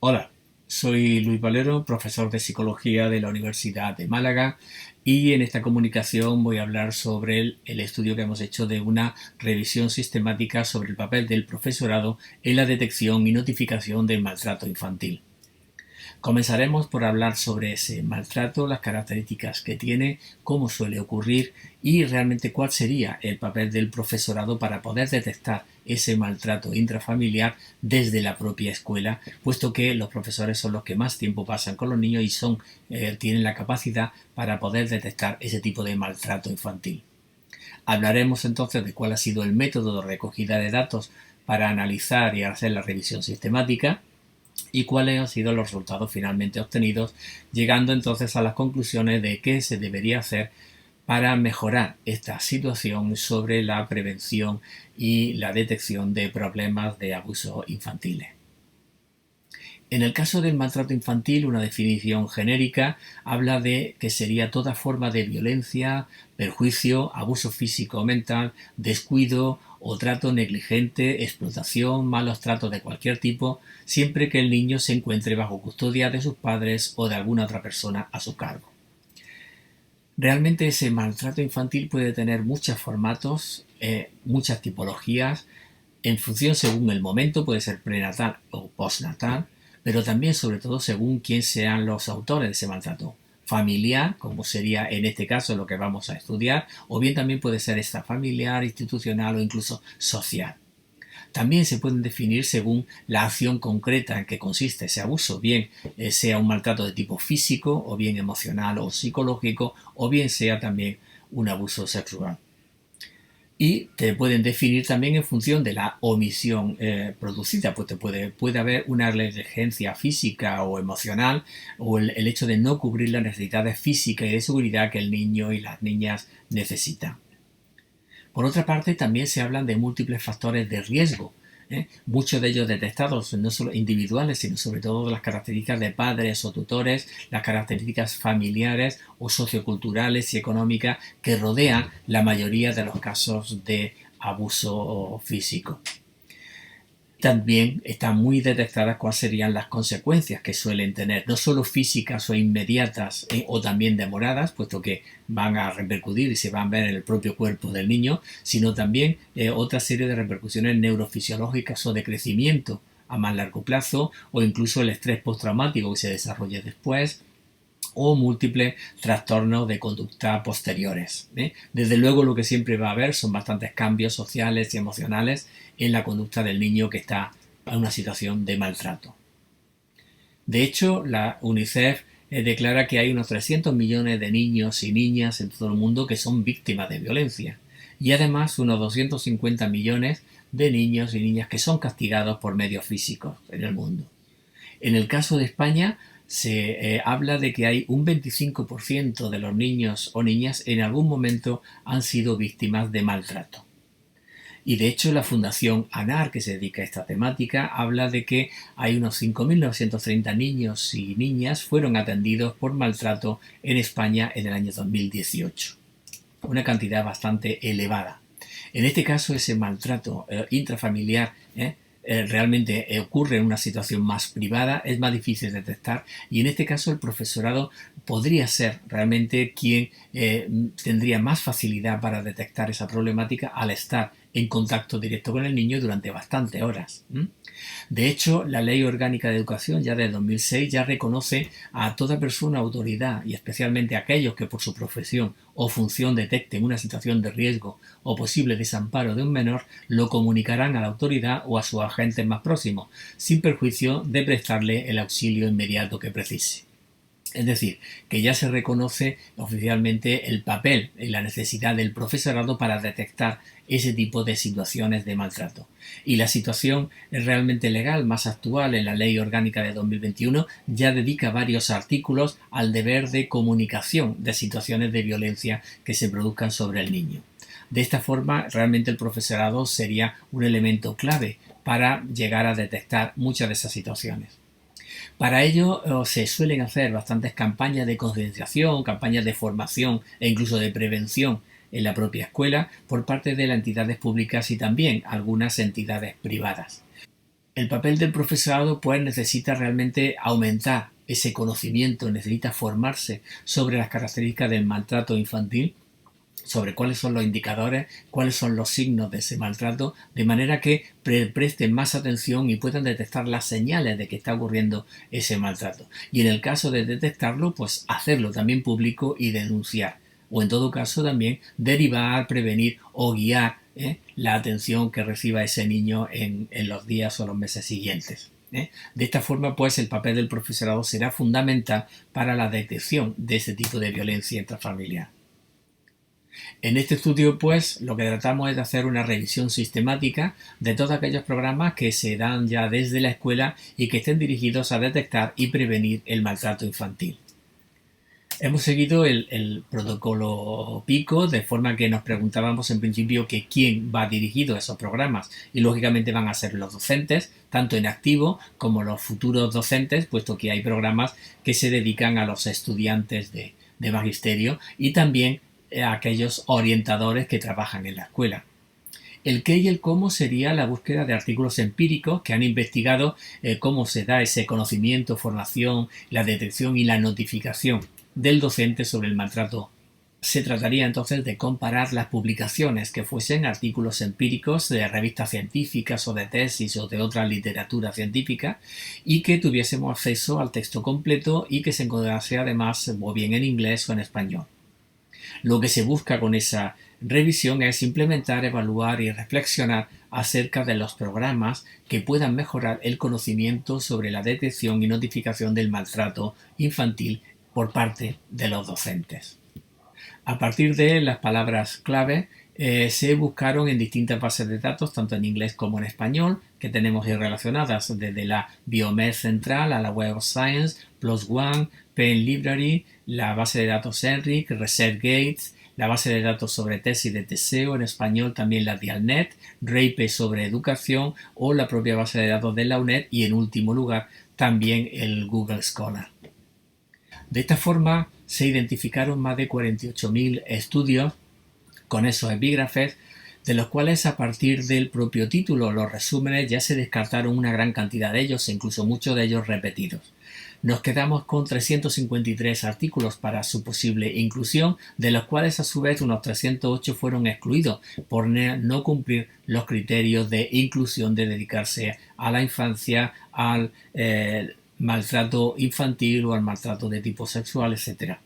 Hola, soy Luis Valero, profesor de Psicología de la Universidad de Málaga y en esta comunicación voy a hablar sobre el estudio que hemos hecho de una revisión sistemática sobre el papel del profesorado en la detección y notificación del maltrato infantil. Comenzaremos por hablar sobre ese maltrato, las características que tiene, cómo suele ocurrir y realmente cuál sería el papel del profesorado para poder detectar ese maltrato intrafamiliar desde la propia escuela, puesto que los profesores son los que más tiempo pasan con los niños y tienen la capacidad para poder detectar ese tipo de maltrato infantil. Hablaremos entonces de cuál ha sido el método de recogida de datos para analizar y hacer la revisión sistemática, y cuáles han sido los resultados finalmente obtenidos, llegando entonces a las conclusiones de qué se debería hacer para mejorar esta situación sobre la prevención y la detección de problemas de abusos infantiles. En el caso del maltrato infantil, una definición genérica habla de que sería toda forma de violencia, perjuicio, abuso físico o mental, descuido o trato negligente, explotación, malos tratos de cualquier tipo, siempre que el niño se encuentre bajo custodia de sus padres o de alguna otra persona a su cargo. Realmente ese maltrato infantil puede tener muchos formatos, muchas tipologías, en función según el momento, puede ser prenatal o postnatal, pero también sobre todo según quién sean los autores de ese maltrato. Familiar, como sería en este caso lo que vamos a estudiar, o bien también puede ser extrafamiliar, institucional o incluso social. También se pueden definir según la acción concreta en que consiste ese abuso, bien sea un maltrato de tipo físico, o bien emocional o psicológico, o bien sea también un abuso sexual. Y te pueden definir también en función de la omisión producida, pues puede haber una negligencia física o emocional, o el hecho de no cubrir las necesidades físicas y de seguridad que el niño y las niñas necesitan. Por otra parte, también se hablan de múltiples factores de riesgo, muchos de ellos detectados no solo individuales, sino sobre todo las características de padres o tutores, las características familiares o socioculturales y económicas que rodean la mayoría de los casos de abuso físico. También están muy detectadas cuáles serían las consecuencias que suelen tener, no solo físicas o inmediatas o también demoradas, puesto que van a repercutir y se van a ver en el propio cuerpo del niño, sino también otra serie de repercusiones neurofisiológicas o de crecimiento a más largo plazo, o incluso el estrés postraumático que se desarrolle después, o múltiples trastornos de conducta posteriores. Desde luego lo que siempre va a haber son bastantes cambios sociales y emocionales en la conducta del niño que está en una situación de maltrato. De hecho, la UNICEF declara que hay unos 300 millones de niños y niñas en todo el mundo que son víctimas de violencia, y además unos 250 millones de niños y niñas que son castigados por medios físicos en el mundo. En el caso de España se habla de que hay un 25% de los niños o niñas en algún momento han sido víctimas de maltrato. Y de hecho la Fundación ANAR, que se dedica a esta temática, habla de que hay unos 5.930 niños y niñas fueron atendidos por maltrato en España en el año 2018. Una cantidad bastante elevada. En este caso, ese maltrato intrafamiliar realmente ocurre en una situación más privada, es más difícil de detectar, y en este caso el profesorado podría ser realmente quien tendría más facilidad para detectar esa problemática al estar en contacto directo con el niño durante bastantes horas. De hecho, la Ley Orgánica de Educación ya de 2006 ya reconoce a toda persona, autoridad, y especialmente a aquellos que por su profesión o función detecten una situación de riesgo o posible desamparo de un menor, lo comunicarán a la autoridad o a sus agentes más próximos, sin perjuicio de prestarle el auxilio inmediato que precise. Es decir, que ya se reconoce oficialmente el papel y la necesidad del profesorado para detectar ese tipo de situaciones de maltrato. Y la situación realmente legal más actual en la Ley Orgánica de 2021 ya dedica varios artículos al deber de comunicación de situaciones de violencia que se produzcan sobre el niño. De esta forma, realmente el profesorado sería un elemento clave para llegar a detectar muchas de esas situaciones. Para ello se suelen hacer bastantes campañas de concienciación, campañas de formación e incluso de prevención en la propia escuela por parte de las entidades públicas y también algunas entidades privadas. El papel del profesorado pues necesita realmente aumentar ese conocimiento, necesita formarse sobre las características del maltrato infantil, sobre cuáles son los indicadores, cuáles son los signos de ese maltrato, de manera que presten más atención y puedan detectar las señales de que está ocurriendo ese maltrato. Y en el caso de detectarlo, pues hacerlo también público y denunciar. O en todo caso también derivar, prevenir o guiar la atención que reciba ese niño en los días o los meses siguientes. De esta forma, pues, el papel del profesorado será fundamental para la detección de ese tipo de violencia intrafamiliar. En este estudio, pues, lo que tratamos es de hacer una revisión sistemática de todos aquellos programas que se dan ya desde la escuela y que estén dirigidos a detectar y prevenir el maltrato infantil. Hemos seguido el protocolo PICO, de forma que nos preguntábamos en principio que quién va dirigido a esos programas, y lógicamente van a ser los docentes, tanto en activo como los futuros docentes, puesto que hay programas que se dedican a los estudiantes de magisterio y también a aquellos orientadores que trabajan en la escuela. El qué y el cómo sería la búsqueda de artículos empíricos que han investigado cómo se da ese conocimiento, formación, la detección y la notificación del docente sobre el maltrato. Se trataría entonces de comparar las publicaciones que fuesen artículos empíricos de revistas científicas o de tesis o de otra literatura científica y que tuviésemos acceso al texto completo y que se encontrase además o bien en inglés o en español. Lo que se busca con esa revisión es implementar, evaluar y reflexionar acerca de los programas que puedan mejorar el conocimiento sobre la detección y notificación del maltrato infantil por parte de los docentes. A partir de las palabras clave se buscaron en distintas bases de datos, tanto en inglés como en español, que tenemos ahí relacionadas desde la Biomed Central a la Web of Science, PLOS ONE, Penn Library, la base de datos ENRIC, ResearchGate, la base de datos sobre tesis de Teseo, en español también la Dialnet, REIPE sobre educación o la propia base de datos de la UNED y en último lugar también el Google Scholar. De esta forma se identificaron más de 48.000 estudios con esos epígrafes, de los cuales a partir del propio título, los resúmenes, ya se descartaron una gran cantidad de ellos, e incluso muchos de ellos repetidos. Nos quedamos con 353 artículos para su posible inclusión, de los cuales a su vez unos 308 fueron excluidos por no cumplir los criterios de inclusión, de dedicarse a la infancia, al maltrato infantil o al maltrato de tipo sexual, etc.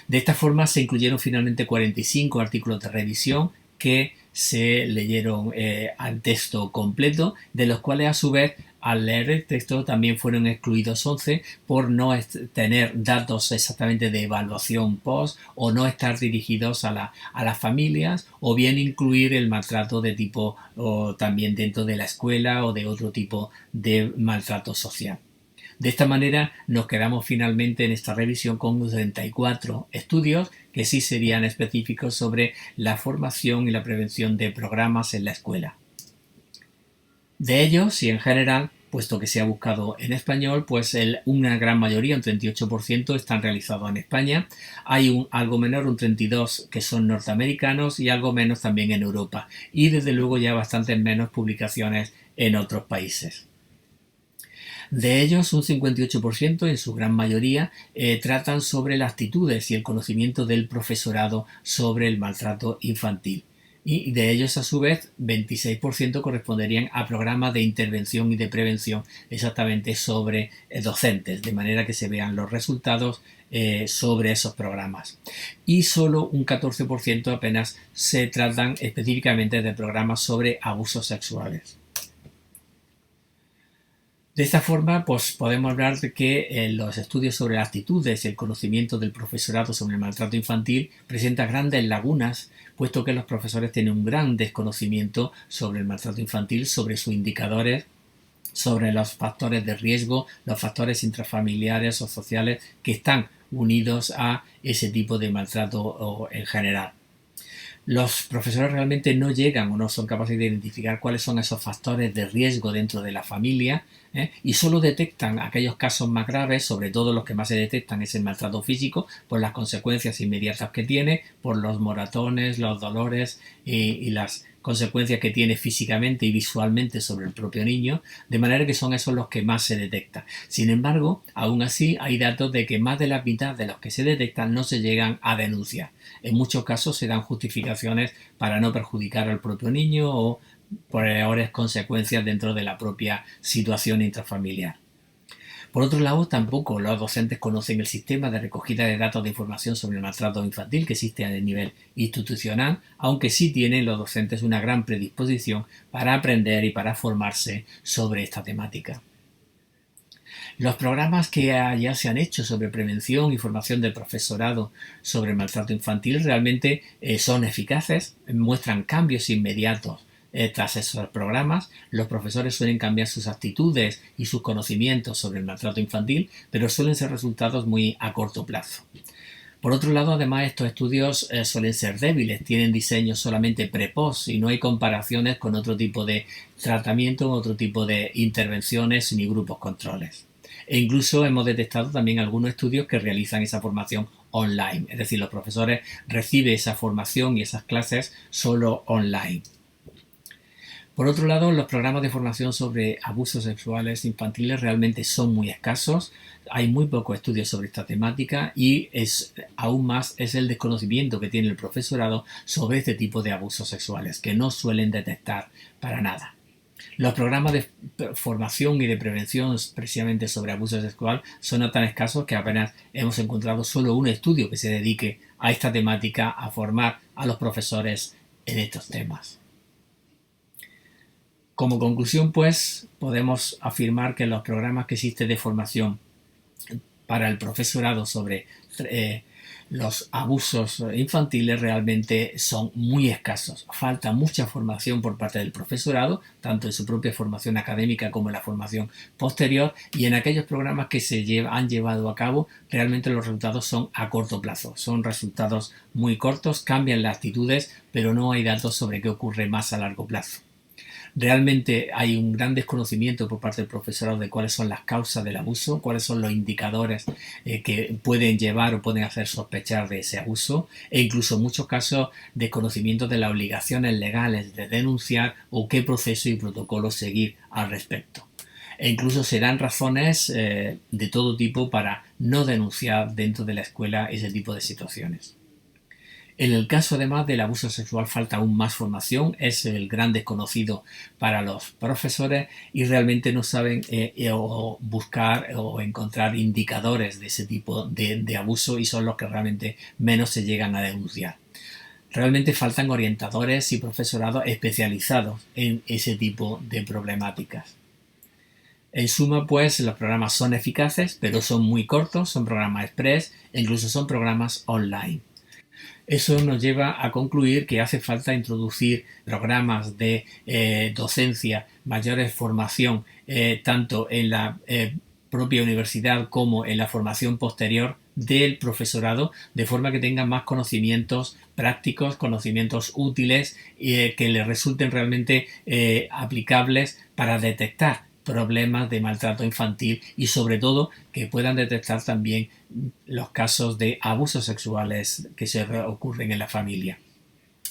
De esta forma se incluyeron finalmente 45 artículos de revisión que se leyeron al texto completo, de los cuales a su vez al leer el texto también fueron excluidos 11 por no tener datos exactamente de evaluación post o no estar dirigidos a las familias o bien incluir el maltrato de tipo o también dentro de la escuela o de otro tipo de maltrato social. De esta manera nos quedamos finalmente en esta revisión con 34 estudios que sí serían específicos sobre la formación y la prevención de programas en la escuela. De ellos, y en general, puesto que se ha buscado en español, pues una gran mayoría, un 38%, están realizados en España. Hay algo menor, un 32%, que son norteamericanos y algo menos también en Europa. Y desde luego ya bastantes menos publicaciones en otros países. De ellos, un 58%, en su gran mayoría, tratan sobre las actitudes y el conocimiento del profesorado sobre el maltrato infantil. Y de ellos, a su vez, 26% corresponderían a programas de intervención y de prevención exactamente sobre docentes, de manera que se vean los resultados sobre esos programas. Y solo un 14% apenas se tratan específicamente de programas sobre abusos sexuales. De esta forma, pues podemos hablar de que los estudios sobre las actitudes y el conocimiento del profesorado sobre el maltrato infantil presentan grandes lagunas, puesto que los profesores tienen un gran desconocimiento sobre el maltrato infantil, sobre sus indicadores, sobre los factores de riesgo, los factores intrafamiliares o sociales que están unidos a ese tipo de maltrato en general. Los profesores realmente no llegan o no son capaces de identificar cuáles son esos factores de riesgo dentro de la familia y solo detectan aquellos casos más graves, sobre todo los que más se detectan es el maltrato físico, por las consecuencias inmediatas que tiene, por los moratones, los dolores y las consecuencias que tiene físicamente y visualmente sobre el propio niño, de manera que son esos los que más se detectan. Sin embargo, aún así hay datos de que más de la mitad de los que se detectan no se llegan a denunciar. En muchos casos se dan justificaciones para no perjudicar al propio niño o por peores consecuencias dentro de la propia situación intrafamiliar. Por otro lado, tampoco los docentes conocen el sistema de recogida de datos de información sobre el maltrato infantil que existe a nivel institucional, aunque sí tienen los docentes una gran predisposición para aprender y para formarse sobre esta temática. Los programas que ya se han hecho sobre prevención y formación del profesorado sobre el maltrato infantil realmente son eficaces, muestran cambios inmediatos. Tras esos programas, los profesores suelen cambiar sus actitudes y sus conocimientos sobre el maltrato infantil, pero suelen ser resultados muy a corto plazo. Por otro lado, además, estos estudios suelen ser débiles, tienen diseños solamente pre-post y no hay comparaciones con otro tipo de tratamiento, otro tipo de intervenciones ni grupos controles. E incluso hemos detectado también algunos estudios que realizan esa formación online, es decir, los profesores reciben esa formación y esas clases solo online. Por otro lado, los programas de formación sobre abusos sexuales infantiles realmente son muy escasos, hay muy pocos estudios sobre esta temática y aún más es el desconocimiento que tiene el profesorado sobre este tipo de abusos sexuales, que no suelen detectar para nada. Los programas de formación y de prevención precisamente sobre abuso sexual son tan escasos que apenas hemos encontrado solo un estudio que se dedique a esta temática, a formar a los profesores en estos temas. Como conclusión, pues, podemos afirmar que los programas que existen de formación para el profesorado sobre los abusos infantiles realmente son muy escasos. Falta mucha formación por parte del profesorado, tanto en su propia formación académica como en la formación posterior, y en aquellos programas que han llevado a cabo, realmente los resultados son a corto plazo. Son resultados muy cortos, cambian las actitudes, pero no hay datos sobre qué ocurre más a largo plazo. Realmente hay un gran desconocimiento por parte del profesorado de cuáles son las causas del abuso, cuáles son los indicadores que pueden llevar o pueden hacer sospechar de ese abuso, e incluso en muchos casos desconocimiento de las obligaciones legales de denunciar o qué proceso y protocolo seguir al respecto. E incluso se dan razones de todo tipo para no denunciar dentro de la escuela ese tipo de situaciones. En el caso además del abuso sexual falta aún más formación, es el gran desconocido para los profesores y realmente no saben buscar o encontrar indicadores de ese tipo de abuso y son los que realmente menos se llegan a denunciar. Realmente faltan orientadores y profesorados especializados en ese tipo de problemáticas. En suma, pues, los programas son eficaces, pero son muy cortos, son programas express e incluso son programas online. Eso nos lleva a concluir que hace falta introducir programas de docencia, mayores formación, tanto en la propia universidad como en la formación posterior del profesorado, de forma que tengan más conocimientos prácticos, conocimientos útiles que les resulten realmente aplicables para detectar problemas de maltrato infantil y sobre todo que puedan detectar también los casos de abusos sexuales que se ocurren en la familia.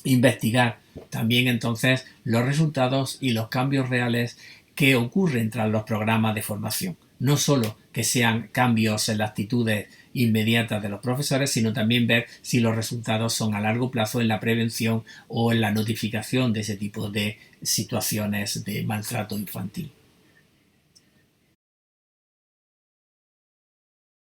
Investigar también entonces los resultados y los cambios reales que ocurren tras los programas de formación. No solo que sean cambios en las actitudes inmediatas de los profesores, sino también ver si los resultados son a largo plazo en la prevención o en la notificación de ese tipo de situaciones de maltrato infantil.